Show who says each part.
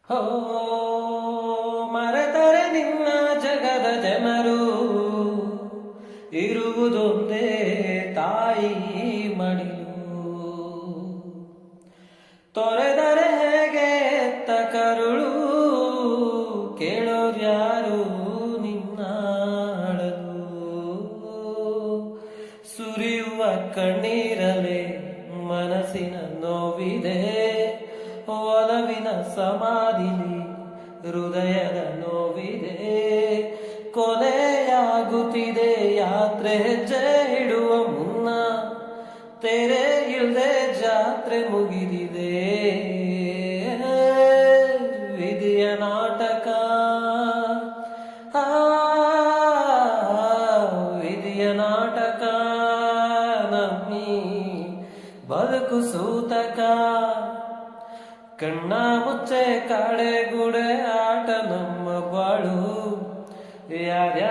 Speaker 1: ಹೋ ಮರೆತರೆ ನಿನ್ನ ಜಗದ ಜನರು ಇರುವುದೊಂದೇ ತಾಯಿ ಮಡಿಲು. ತೊರೆದರೆ ಹೇಗೆ ಎತ್ತ ಕರುಳು, ಕೇಳೋರ್ಯಾರು ನಿನ್ನ ಅಳಲು. ಸುರಿಯುವ ಕಣ್ಣೀರಲೆ ಮನಸ್ಸಿನ ನೋವಿದೆ, ಒಲವಿನ ಸಮಾಧಿಲಿ ಹೃದಯದ ನೋವಿದೆ. ಕೊನೆಯಾಗುತ್ತಿದೆ ಯಾತ್ರೆ, ಹೆಜ್ಜೆ ಇಡುವ ಮುನ್ನ ತೆರೆ ಇಲ್ದೆ ಜಾತ್ರೆ ಮುಗಿದಿದೆ. ವಿಧಿಯ ನಾಟಕ, ವಿಧಿಯ ನಾಟಕ, ನಮ್ಮಿ ಬದುಕು ಸೂತಕ. ಕಣ್ಣ ಮುಚ್ಚೆ ಕಾಡೆ ಗುಡೆ ಆಟ ನಮ್ಮ ಬಾಳು. ಯಾರ್ಯಾರ